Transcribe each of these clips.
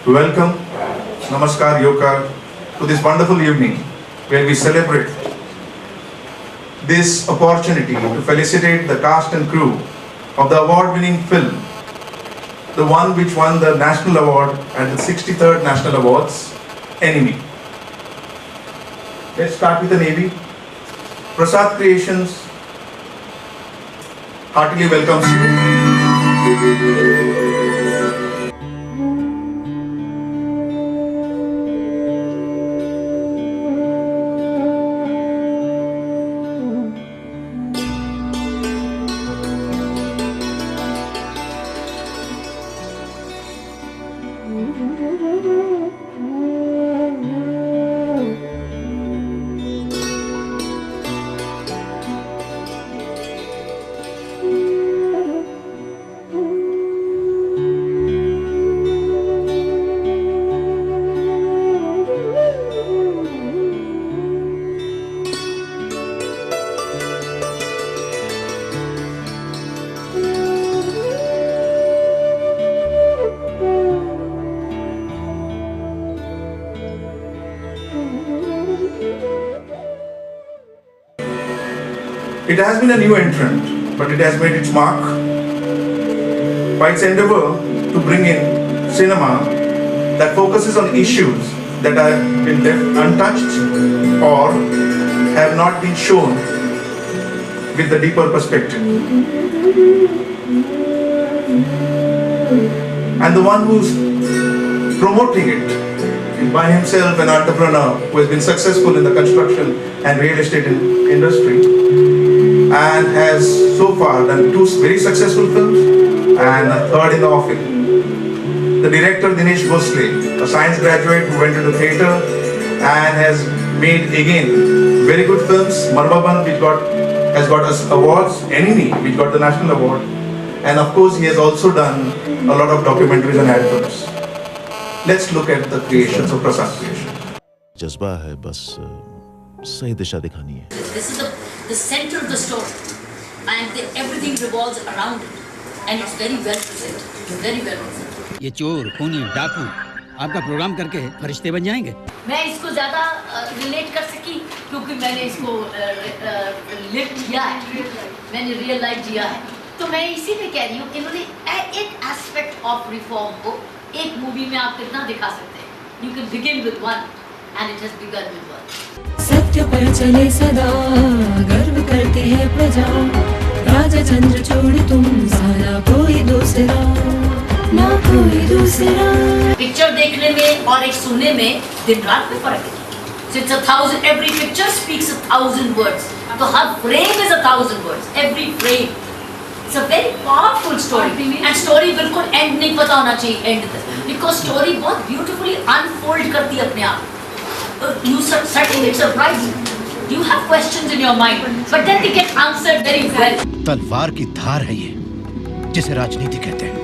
welcome, Namaskar Yoka, to this wonderful evening where we celebrate this opportunity to felicitate the cast and crew of the award-winning film, the one which won the National Award at the 63rd National Awards, Enemy. Let's start with the Navy. Prasad Creations heartily welcomes you. It has been a new entrant, but it has made its mark by its endeavor to bring in cinema that focuses on issues that have been left untouched or have not been shown with the deeper perspective. And the one who's promoting it is by himself an entrepreneur who has been successful in the construction and real estate industry, and has so far done 2 very successful films and a third in the offing. The director Dinesh Bhosle, a science graduate who went into theatre and has made again very good films. Marbaban, which has got us awards, Enemy, which got the National Award, and of course he has also done a lot of documentaries and ad films. Let's look at the creations of Prasad Creation. जज्बा है बस सही दिशा दिखानी है. This is the center of the story, and everything revolves around it, and it's very well presented. Very well presented. ये चोर, खूनी, डाकू आपका प्रोग्राम करके फरिश्ते बन जाएंगे. मैं इसको ज़्यादा रिलेट कर सकी क्योंकि मैंने इसको लिव किया है, मैंने रियल लाइफ जिया है. तो मैं इसीलिए कह रही हूँ, इन्होंने एक एस्पेक्ट ऑफ रिफॉर्म को एक मूवी में आप कितना दिखा सकते हैं. You can begin with one, and it has begun with one. सत्य पर चले सदा, गर्व करती है प्रजा, राजा चंद्र छोड़ तुम सारा कोई दूसरा, ना कोई दूसरा. पिक्चर देखने में और एक सुनने में दिन रात में फर्क है. So it's 1,000. Every picture speaks 1,000 words. तो हर frame is 1,000 words. Every frame. It's a very powerful story. And story बिल्कुल end नहीं पता होना चाहिए end तक. Because story बहुत beautifully unfold करती है अपने आप. You certainly it surprises you. You have questions in your mind, but then they get answered very well. तलवार की धार है ये, जिसे राजनीति कहते हैं.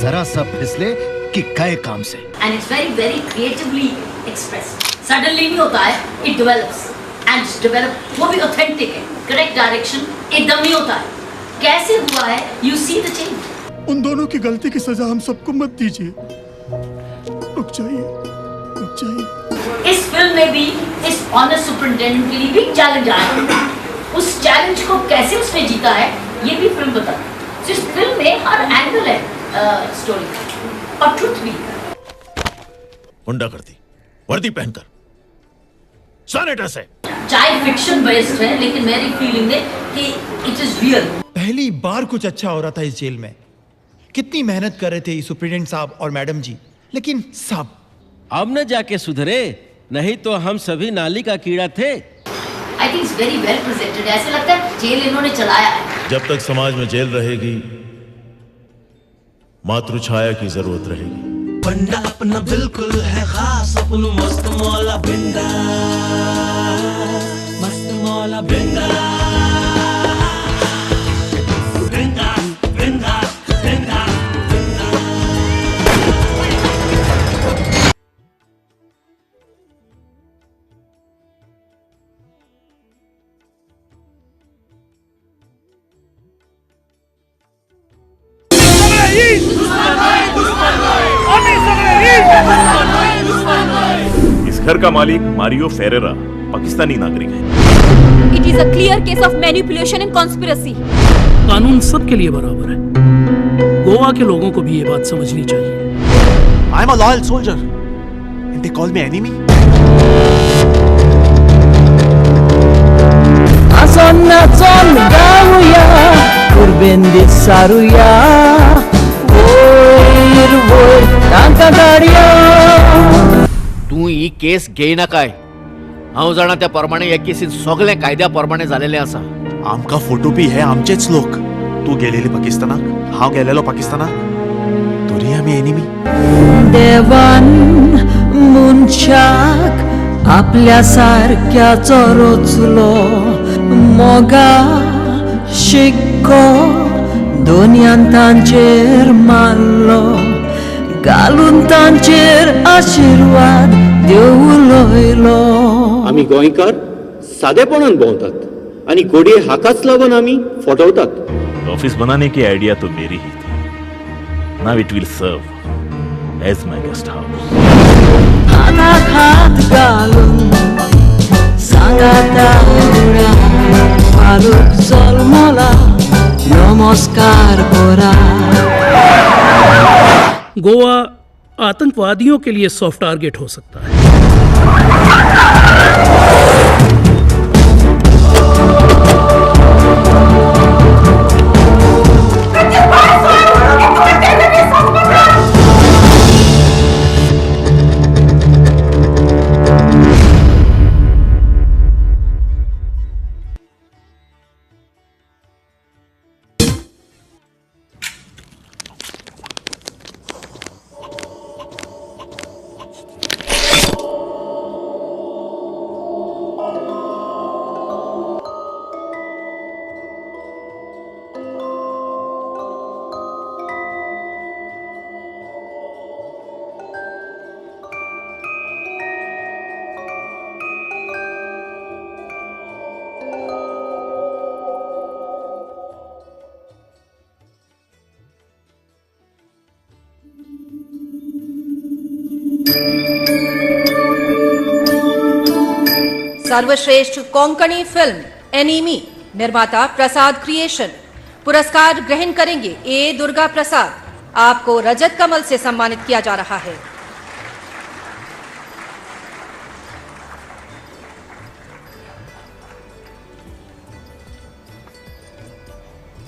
जरा सा फिसले कि गए काम से. And it's very very creatively expressed. Suddenly नहीं होता है, it develops and develop. वो भी authentic है, correct direction एकदम नहीं होता है. कैसे हुआ है? You see the change. उन दोनों की गलती की सजा हम सबको मत दीजिए. रुक जाइए, रुक जाइए. इस फिल्म में भी इस ऑनर सुपरिटेंडेंट के लिए भी चैलेंज आया. उस चैलेंज को कैसे उसने जीता है ये भी फिल्म बताता है. इस फिल्म में हर एंगल है स्टोरी का, और ट्रुथ भी. हुंडा करती, वर्दी पहनकर, सैनिटर से. चाहे फिक्शन बेस्ड है, लेकिन मेरी फीलिंग है कि इट इज रियल. पहली बार कुछ अच्छा हो रहा था इस जेल में. कितनी मेहनत कर रहे थे सुप्रिटेंडेंट साहब और मैडम जी, लेकिन सब अब न जाके सुधरे, नहीं तो हम सभी नाली का कीड़ा थे. I think it's very well presented. ऐसे लगता है जेल इन्होंने चलाया है. जब तक समाज में जेल रहेगी, मातृ छाया की जरूरत रहेगी. बंदा अपना बिल्कुल है खास, अपन मस्त मौला बिंदा, मस्त मौला बिंदा, बिंदा, बिंदा, बिंदा. आम्ही सगळे इस घर का मालिक मारियो फेरेरा पाकिस्तानी नागरिक है। It is a clear case of manipulation and conspiracy. कानून सबके लिए बराबर है। गोवा के लोगों को भी ये बात समझनी चाहिए। I am a loyal soldier and they call me enemy. Nason gamuya, kurbendi saruya, voy tanka gadiya. तू ही केस घेयना काय? हांव जाणा त्या प्रमाणे हे केसीन सगळे कायद्या प्रमाणे जालेले आसा। आमका फोटो बी हे आमचेच लोक। तू गेलेली पाकिस्तानाक, हांव गेलेलो पाकिस्तानाक, तरी आमी एनिमी। देवान मुनशाक आपल्या सारक्याचो रचलो, मोगा शिक्को दोनयान तांचेर मारलो, घालून तांचेर आशीर्वाद देवलोयलो। आमी गोंयकार सादेपणान भोंवतात आणि घोडये हाकाच लागून आमी फटवतात। ऑफिस बनाने की आइडिया तो मेरी ही थी। Now it will serve as my guest house. हाताक हात घालून सांगाता फारूक जल्मला, नमस्कार करा। गोवा आतंकवादियों के लिए सॉफ्ट टारगेट हो सकता है। सर्वश्रेष्ठ कोंकणी फिल्म एनीमी, निर्माता प्रसाद क्रिएशन। पुरस्कार ग्रहण करेंगे ए दुर्गा प्रसाद। आपको रजत कमल से सम्मानित किया जा रहा है।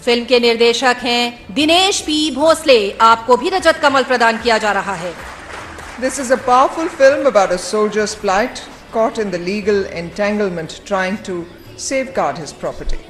फिल्म के निर्देशक हैं दिनेश पी भोसले। आपको भी रजत कमल प्रदान किया जा रहा है। This is a powerful film about a soldier's plight, caught in the legal entanglement trying to safeguard his property.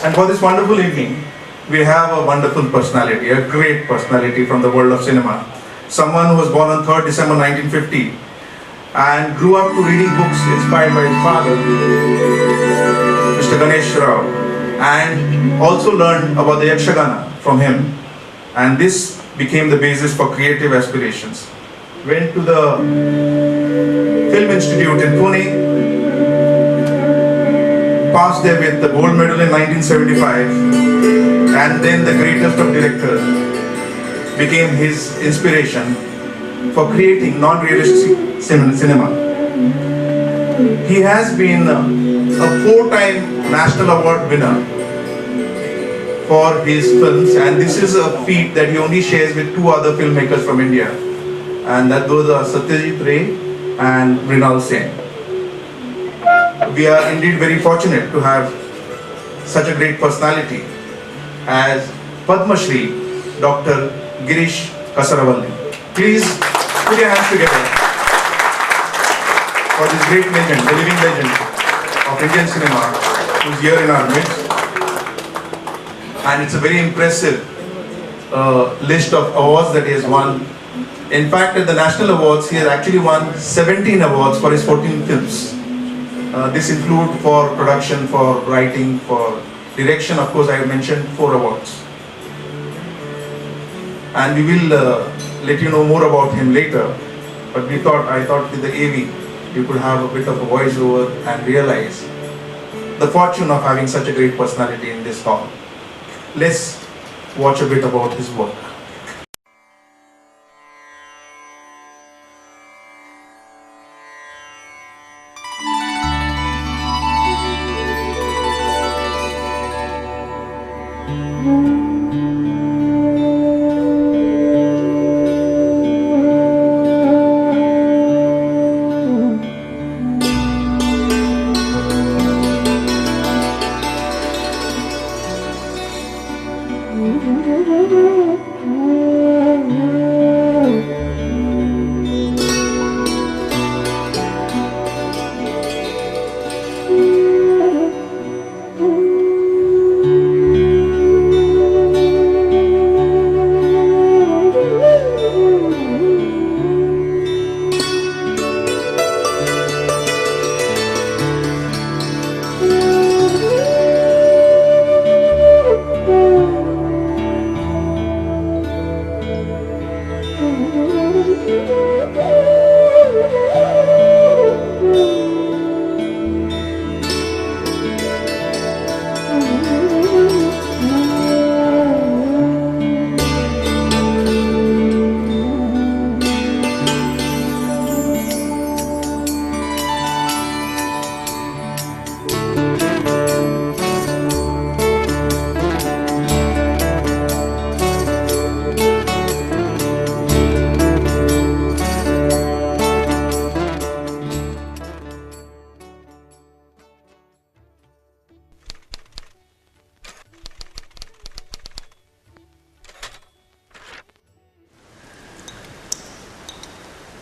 And for this wonderful evening, we have a wonderful personality, a great personality from the world of cinema. Someone who was born on 3rd December 1950 and grew up to reading books inspired by his father, Mr. Ganesh Rao, and also learned about the Yakshagana from him. And this became the basis for creative aspirations. Went to the Film Institute in Pune, passed there with the gold medal in 1975, and then the greatest of directors became his inspiration for creating non-realistic cinema. He has been a 4-time National Award winner for his films, and this is a feat that he only shares with 2 other filmmakers from India, and that those are Satyajit Ray and Mrinal Sen. We are indeed very fortunate to have such a great personality as Padmashree, Dr. Girish Kasaravalli. Please put your hands together for this great legend, the living legend of Indian cinema, who is here in our midst. And it's a very impressive list of awards that he has won. In fact, at the National Awards, he has actually won 17 awards for his 14 films. This includes for production, for writing, for direction. Of course, I have mentioned 4 awards. And we will let you know more about him later. But I thought with the AV, you could have a bit of a voiceover and realize the fortune of having such a great personality in this hall. Let's watch a bit about his work.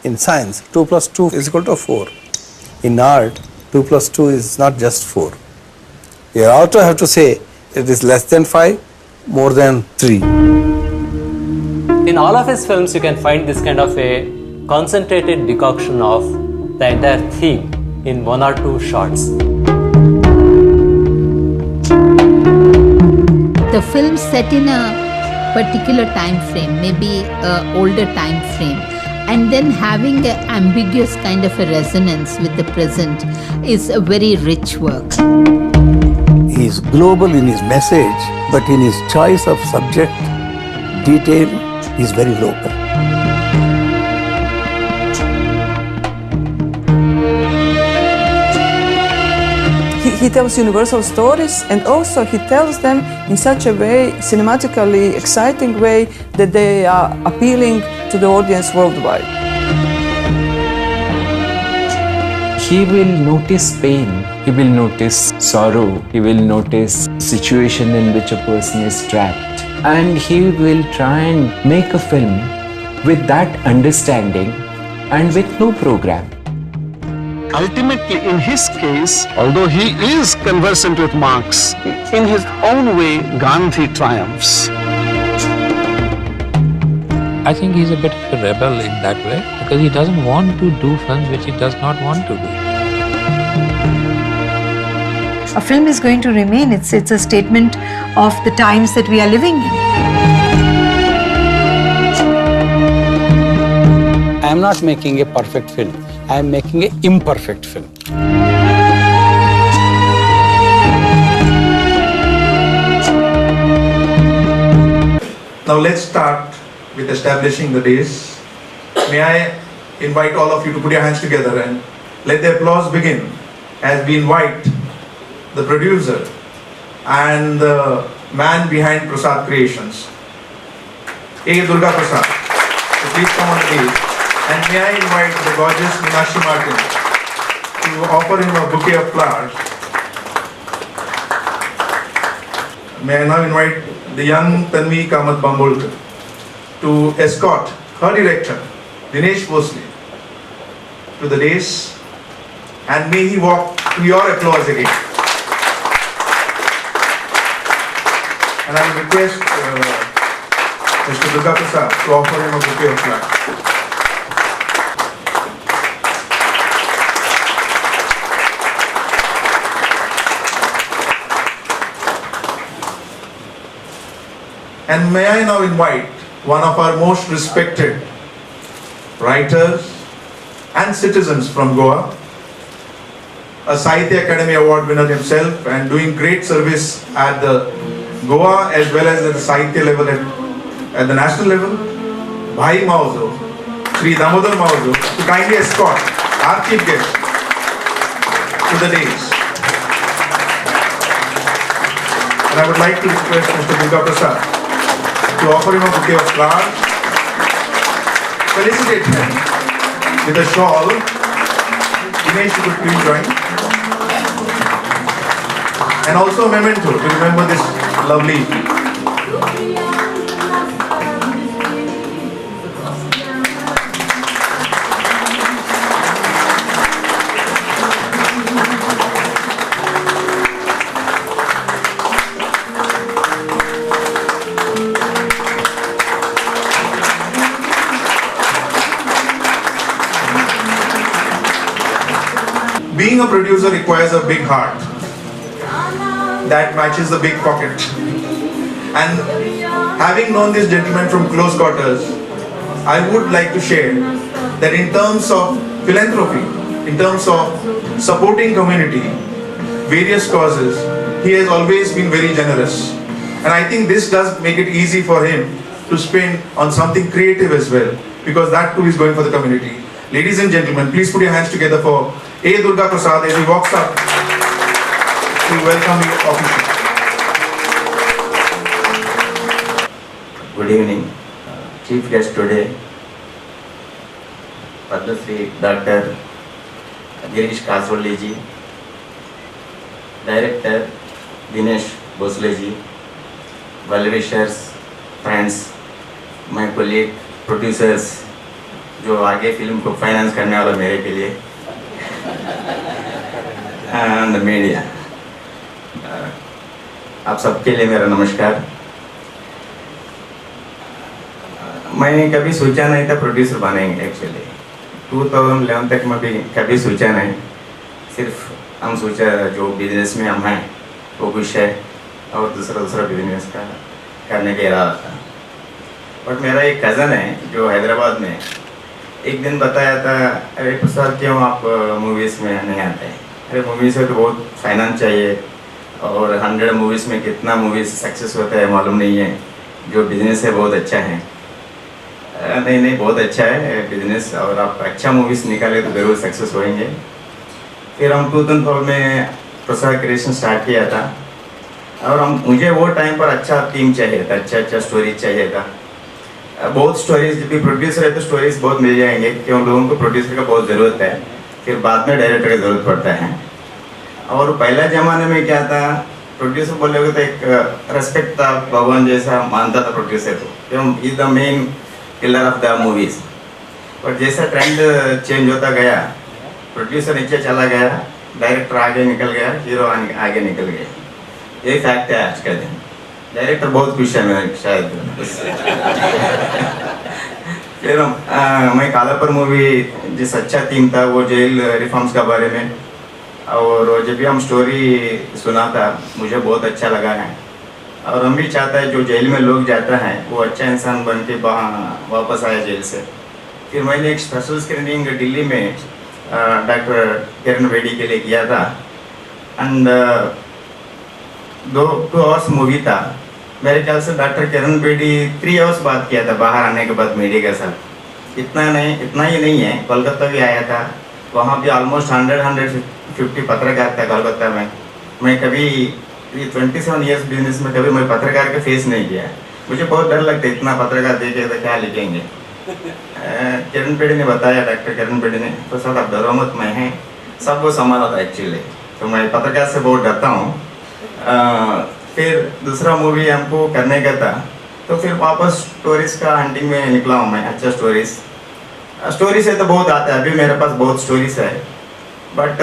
In science, 2 plus 2 is equal to 4. In art, 2 plus 2 is not just 4. You also have to say it is less than 5, more than 3. In all of his films, you can find this kind of a concentrated decoction of the entire theme in 1 or 2 shots. The film set in a particular time frame, maybe an older time frame, and then having an ambiguous kind of a resonance with the present is a very rich work. He is global in his message, but in his choice of subject, detail is very local. He tells universal stories, and also he tells them in such a way, cinematically exciting way, that they are appealing to the audience worldwide. He will notice pain, he will notice sorrow, he will notice situation in which a person is trapped, and he will try and make a film with that understanding and with no program. Ultimately, in his case, although he is conversant with Marx, in his own way, Gandhi triumphs. I think he's a bit of a rebel in that way, because he doesn't want to do films which he does not want to do. A film is going to remain. It's a statement of the times that we are living in. I am not making a perfect film. I am making an imperfect film. Now let's start with establishing the days. may I invite all of you to put your hands together and let the applause begin as we invite the producer and the man behind Prasad Creations, A. Durga Prasad. So please come on stage. And may I invite the gorgeous Meenakshi Martin to offer him a bouquet of flowers. May I now invite the young Tanvi Kamath Bambolkar to escort her director, Dinesh Bhosle, to the dais, and may he walk to your applause again. And I will request Mr. Durga Prasad to offer him a bouquet of flowers. And may I now invite one of our most respected writers and citizens from Goa, a Sahitya Academy Award winner himself and doing great service at the Goa as well as at the Sahitya level at the national level, Bhai Mauzo, Sri Damodar Mauzo, to kindly escort our chief guest to the dais. And I would like to request Mr. Durga Prasad to offer him a bouquet of flowers, felicitate him with a shawl. Dinesh, you could please join. And also a memento to remember this lovely evening. Being a producer requires a big heart that matches the big pocket. And having known this gentleman from close quarters, I would like to share that in terms of philanthropy, in terms of supporting community, various causes, he has always been very generous. And I think this does make it easy for him to spend on something creative as well, because that too is going for the community. Ladies and gentlemen, please put your hands together for A. Durga Prasad as he walks up to welcome you officially. Good evening. Chief guest today, Padmashree Dr. Girish Kasaravalli ji, Director Dinesh Bhosle ji, well-wishers, friends, my colleague, producers, जो आगे film को finance करने वाला मेरे के लिए, and the media. आप सबके लिए मेरा नमस्कार. मैंने कभी सोचा नहीं था प्रोड्यूसर बनेंगे. एक्चुअली 2011 तक मैं भी कभी सोचा नहीं. सिर्फ हम सोचा जो बिजनेस में हम हैं वो कुछ है और दूसरा बिजनेस का करने का इरादा था. बट मेरा एक कज़न है जो हैदराबाद में, एक दिन बताया था, अरे प्रसाद क्यों आप मूवीज़ में नहीं आते हैं? अरे मूवीज़ में तो बहुत फाइनेंस चाहिए और 100 मूवीज़ में कितना मूवीज़ सक्सेस होता है मालूम नहीं है. जो बिज़नेस है बहुत अच्छा है. नहीं बहुत अच्छा है बिज़नेस, और आप अच्छा मूवीज़ निकाले तो ज़रूर सक्सेस होएंगे. फिर हम 2012 में प्रसाद क्रिएशन स्टार्ट किया था और मुझे वो टाइम पर अच्छा टीम चाहिए था, अच्छा स्टोरीज चाहिए था. बहुत स्टोरीज, जब भी प्रोड्यूसर है तो स्टोरीज बहुत मिल जाएंगे क्यों लोगों को प्रोड्यूसर का बहुत ज़रूरत है. फिर बाद में डायरेक्टर की ज़रूरत पड़ता है. और पहला ज़माने में क्या था, प्रोड्यूसर बोलोगे तो एक रेस्पेक्ट था, भगवान जैसा मानता था प्रोड्यूसर को, क्यों is the main pillar of the movies. और जैसा ट्रेंड चेंज होता गया, प्रोड्यूसर नीचे चला गया, डायरेक्टर आगे निकल गया, हीरो आगे निकल गया. ये फैक्ट है आज का दिन. डायरेक्टर बहुत खुश है मैं शायद. फिर मैं कालापुर मूवी जिस अच्छा थीम था वो जेल रिफॉर्म्स का बारे में, और जब भी हम स्टोरी सुना था मुझे बहुत अच्छा लगा है. और हम भी चाहता है जो जेल में लोग जाता है वो अच्छा इंसान बन के वापस आए जेल से. फिर मैंने एक स्पेशल स्क्रीनिंग दिल्ली में डॉक्टर किरण बेदी के लिए किया था. एंड 2 आवर्स मूवी था. मेरे ख्याल से डॉक्टर किरण बेदी 3 आवर्स बात किया था बाहर आने के बाद मीडिया के साथ. इतना ही नहीं है, कोलकाता भी आया था, वहाँ भी ऑलमोस्ट 150 पत्रकार था कोलकाता में। मैं कभी 27 ईयर्स बिजनेस में कभी मैं पत्रकार का फेस नहीं किया, मुझे बहुत डर लगता है, इतना पत्रकार देखे तो क्या लिखेंगे। किरण पेड़ी ने बताया, डॉक्टर किरण पेड़ी ने, तो सर आप डरो मत, मैं है सबको संभाला था एक्चुअली, तो मैं पत्रकार से बहुत डरता हूँ। फिर दूसरा मूवी हमको करने का था, तो फिर वापस स्टोरीज का हंटिंग में निकला हूँ मैं। अच्छा स्टोरी से तो बहुत आता है, अभी मेरे पास बहुत स्टोरीज है, बट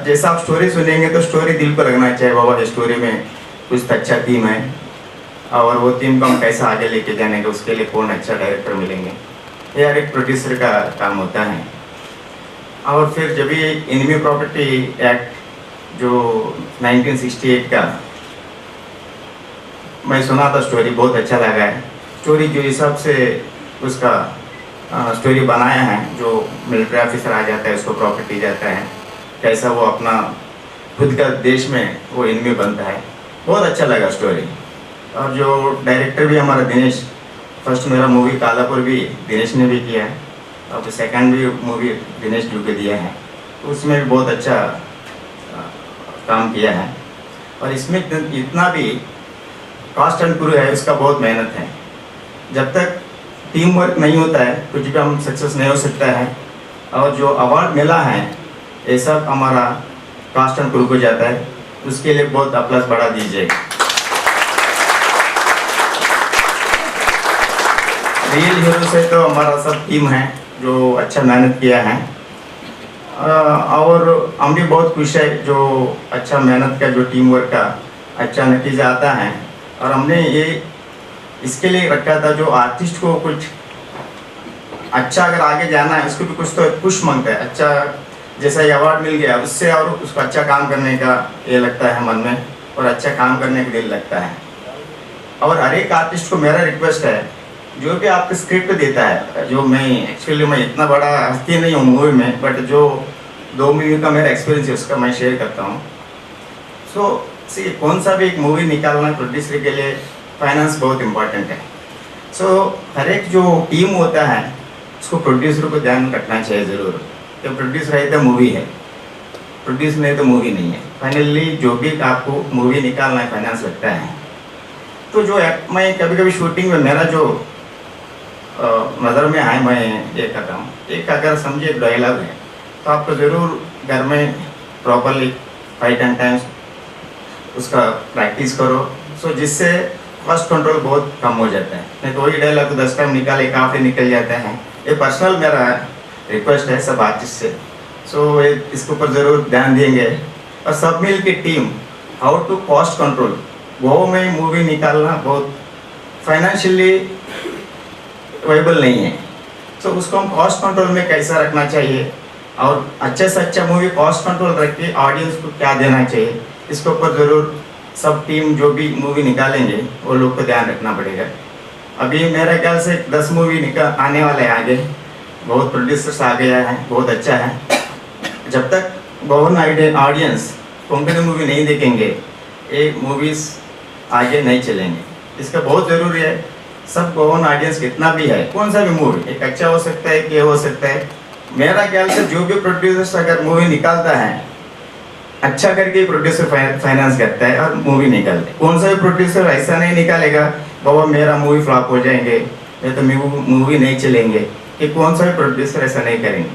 जैसा आप स्टोरी सुनेंगे तो स्टोरी दिल को लगना चाहिए, बाबा इस स्टोरी में कुछ अच्छा थीम है, और वो थीम को हम कैसे आगे लेके जाने का, उसके लिए कौन अच्छा डायरेक्टर मिलेंगे, ये हर एक प्रोड्यूसर का काम होता है। और फिर जब भी एनिमी प्रॉपर्टी एक्ट जो 1968 का मैं सुना था, स्टोरी बहुत अच्छा लगा है। स्टोरी जो हिसाब से उसका स्टोरी बनाया है, जो मिलिट्री ऑफिसर आ जाता है, उसको प्रॉपर्टी जाता है, कैसा वो अपना खुद का देश में वो एनिमी बनता है, बहुत अच्छा लगा स्टोरी। और जो डायरेक्टर भी हमारा दिनेश, फर्स्ट मेरा मूवी कालापुर भी दिनेश ने भी किया है, और सेकंड भी मूवी दिनेश जी को दिया है, तो उसमें भी बहुत अच्छा काम किया है। और इसमें इतना भी कास्ट एंड क्रू है, उसका बहुत मेहनत है। जब तक टीम वर्क नहीं होता है कुछ भी हम सक्सेस नहीं हो सकता है। और जो अवार्ड मिला है ये सब हमारा कास्ट एंड क्रू को जाता है, उसके लिए बहुत अप्लास बढ़ा दीजिए। रियल हीरो से तो हमारा सब टीम है जो अच्छा मेहनत किया है, और हम भी बहुत खुश है जो अच्छा मेहनत का, जो टीम वर्क का अच्छा नतीजा आता है। और हमने ये इसके लिए रखा था, जो आर्टिस्ट को कुछ अच्छा अगर आगे जाना है, उसको भी कुछ तो पुश मांगता है। अच्छा जैसा ये अवार्ड मिल गया, उससे और उसको अच्छा काम करने का ये लगता है मन में, और अच्छा काम करने का दिल लगता है। और हर एक आर्टिस्ट को मेरा रिक्वेस्ट है, जो भी आपको स्क्रिप्ट देता है, जो मैं एक्चुअली मैं इतना बड़ा हस्ती नहीं हूँ मूवी में, बट जो 2 मूवी का मेरा एक्सपीरियंस है उसका मैं शेयर करता हूँ। सो कौन सा भी एक मूवी निकालना प्रोड्यूसर के लिए फाइनेंस बहुत इम्पोर्टेंट है। सो हर एक जो टीम होता है उसको प्रोड्यूसर को ध्यान रखना चाहिए ज़रूर, कि प्रोड्यूसर है तो मूवी है, प्रोड्यूसर नहीं तो मूवी नहीं है। फाइनली जो भी आपको मूवी निकालना है फाइनेंस लगता है। तो जो मैं कभी कभी शूटिंग में मेरा जो नज़र में आए मैं ये करता हूँ, एक अगर समझिए एक डायलॉग है तो आपको ज़रूर घर में प्रॉपरली 5-10 टाइम्स उसका प्रैक्टिस करो, सो जिससे फर्स्ट कंट्रोल बहुत कम हो जाता है। नहीं तो वही डायलॉग तो 10 टाइम निकाले काफ़ी निकल जाता है। ये पर्सनल मेरा रिक्वेस्ट है सब आर्टिस्ट से, सो इसके ऊपर ज़रूर ध्यान देंगे। और सब मिल की team how to cost control, वो में मूवी निकालना बहुत फाइनेंशियली वाइबल नहीं है। सो उसको हम कॉस्ट कंट्रोल में कैसा रखना चाहिए, और अच्छे से अच्छा मूवी कॉस्ट कंट्रोल रख के ऑडियंस को क्या देना चाहिए, इसके ऊपर ज़रूर सब टीम जो भी मूवी निकालेंगे वो लोग को ध्यान रखना पड़ेगा। अभी मेरा ख्याल से 10 मूवी आने वाले हैं आगे, बहुत प्रोड्यूसर्स आ गया है, बहुत अच्छा है। जब तक गवर्न ऑडियंस कोंकणी मूवी नहीं देखेंगे ये मूवीज़ आगे नहीं चलेंगे। इसका बहुत ज़रूरी है सब गवर्न ऑडियंस कितना भी है, कौन सा भी मूवी एक अच्छा हो सकता है कि हो सकता है। मेरा ख्याल से जो भी प्रोड्यूसर्स अगर मूवी निकालता है अच्छा करके प्रोड्यूसर फाइनेंस करता है और मूवी निकालते हैं। कौन सा भी प्रोड्यूसर ऐसा नहीं निकालेगा बाबा मेरा मूवी फ्लॉप हो जाएंगे या तो मूवी नहीं चलेंगे, कि कौन सा भी प्रोड्यूसर ऐसा नहीं करेंगे।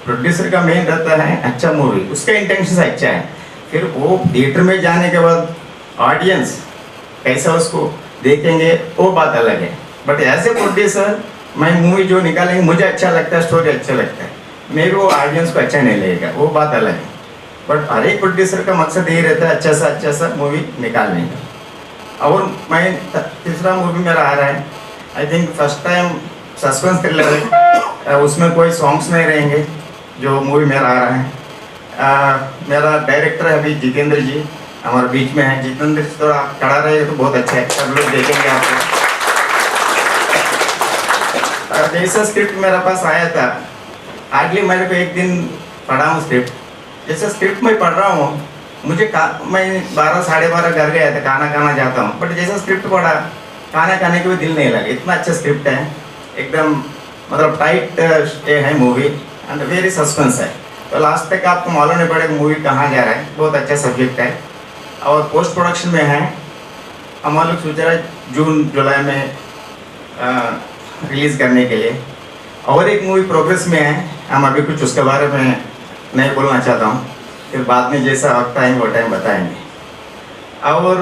प्रोड्यूसर का मेन रहता है अच्छा मूवी, उसका इंटेंशन अच्छा है, फिर वो थिएटर में जाने के बाद ऑडियंस कैसा उसको देखेंगे वो बात अलग है। बट ऐसे प्रोड्यूसर मैं मूवी जो निकालेंगे मुझे अच्छा लगता है, स्टोरी अच्छा लगता है, मेरे वो ऑडियंस को अच्छा नहीं लगेगा, वो बात अलग है। बट हर एक प्रोड्यूसर का मकसद यही रहता है अच्छा सा मूवी निकालने का। और मैं तीसरा मूवी मेरा आ रहा है, I think first time suspense thriller है, उसमें कोई सॉन्ग्स नहीं रहेंगे जो मूवी मेरा आ रहा है। मेरा डायरेक्टर है अभी जितेंद्र जी हमारे बीच में है। जितेंद्र जी थोड़ा खड़ा रहे तो बहुत अच्छा है, सब लोग देखेंगे आपको। जैसा स्क्रिप्ट मेरे पास आया था, हार्डली मेरे को एक दिन पढ़ा हूँ स्क्रिप्ट। जैसे स्क्रिप्ट में पढ़ रहा हूँ मैं 12 साढ़े 12 घर गया था, खाना खाना जाता हूँ, बट जैसा स्क्रिप्ट पढ़ा खाना खाने के भी दिल नहीं लगा, इतना अच्छा स्क्रिप्ट है, एकदम मतलब टाइट है मूवी एंड वेरी सस्पेंस है, तो लास्ट तक आपको मालूम नहीं पड़ेगा मूवी कहाँ जा रहा है। बहुत अच्छा सब्जेक्ट है और पोस्ट प्रोडक्शन में है। हम लोग सोच रहे हैं जून जुलाई में रिलीज़ करने के लिए। और एक मूवी प्रोग्रेस में है, हम अभी कुछ उसके बारे में नहीं बोलना चाहता हूँ, फिर बाद में जैसा वक्त आएंगे वो टाइम बताएंगे। और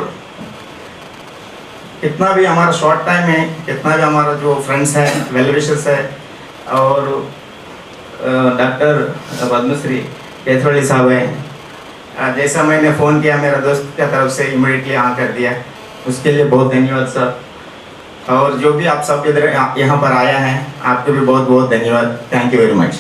कितना भी हमारा शॉर्ट टाइम है, कितना भी हमारा जो फ्रेंड्स हैं, वेल विशर्स है, और डॉक्टर पद्मश्री केसरवाली साहब है, जैसा मैंने फ़ोन किया मेरा दोस्त की तरफ से इमीडिएटली हाँ कर दिया, उसके लिए बहुत धन्यवाद सर। और जो भी आप सब इधर यहाँ पर आया हैं, आपको भी बहुत बहुत धन्यवाद। Thank you very much.